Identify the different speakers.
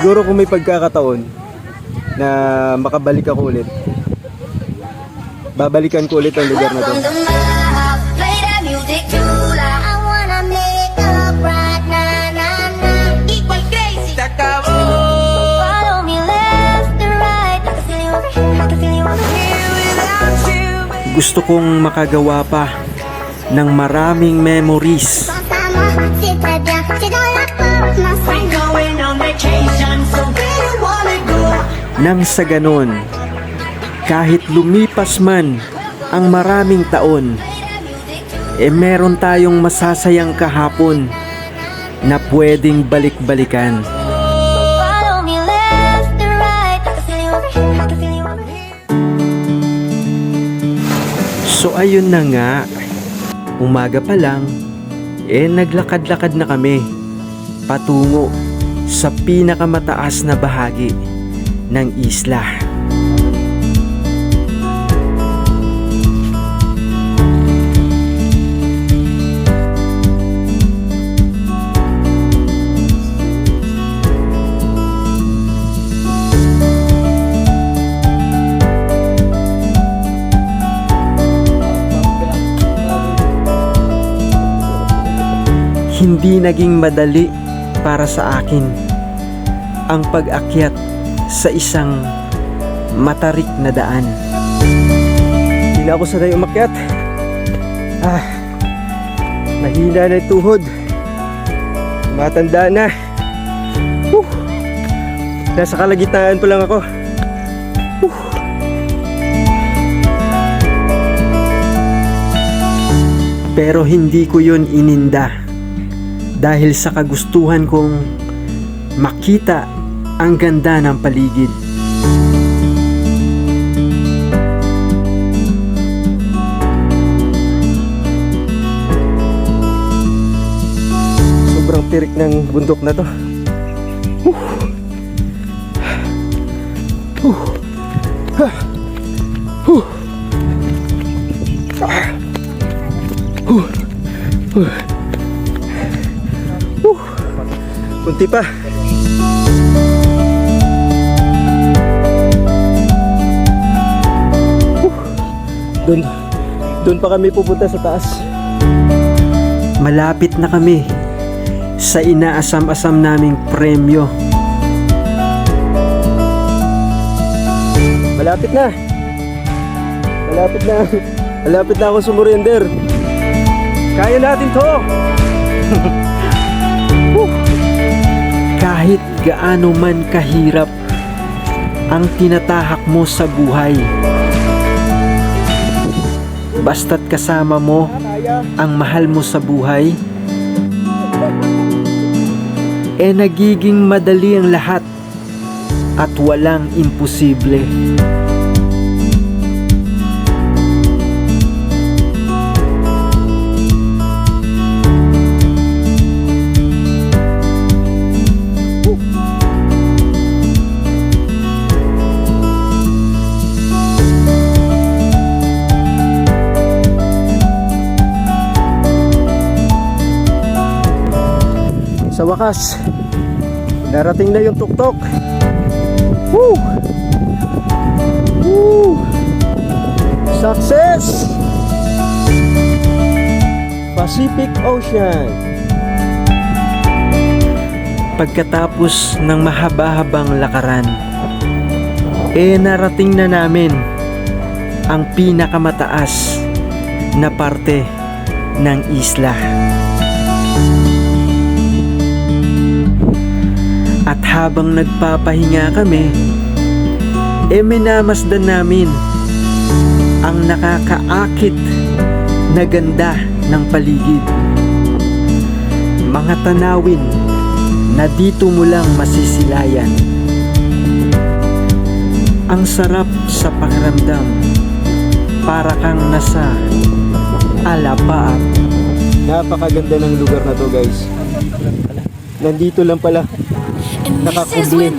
Speaker 1: Siguro kung may pagkakataon na makabalik ako ulit, babalikan ko ulit ang lugar na to. Gusto kong makagawa pa ng maraming memories. Nang sa ganon, kahit lumipas man ang maraming taon, meron tayong masasayang kahapon na pwedeng balik-balikan. So ayun na nga, umaga pa lang, naglakad-lakad na kami patungo sa pinakamataas na bahagi ng isla. Hindi naging madali para sa akin ang pag-akyat sa isang matarik na daan. Hindi na ako sanay umakyat. Mahina na yung tuhod. Matanda na. Nasa kalagitnaan pa lang ako. Pero hindi ko yun ininda dahil sa kagustuhan kong makita ang ganda ng paligid. Sobrang tirik ng bundok na to. Kunti pa. Doon pa kami pupunta sa taas. Malapit na kami sa inaasam-asam naming premyo. Malapit na. Malapit na ako sumurrender. Kaya natin to. Kahit gaano man kahirap ang tinatahak mo sa buhay, basta't kasama mo ang mahal mo sa buhay, nagiging madali ang lahat at walang imposible. Sa wakas, narating na yung tuktok. Woo! Woo! Success! Pacific Ocean. Pagkatapos ng mahaba-habang lakaran, narating na namin ang pinakamataas na parte ng isla. At habang nagpapahinga kami, minamasdan namin ang nakakaakit na ganda ng paligid. Mga tanawin na dito mo lang masisilayan. Ang sarap sa pakiramdam, para kang nasa Alapaap. Napakaganda ng lugar na to, guys. Nandito lang pala nakakubli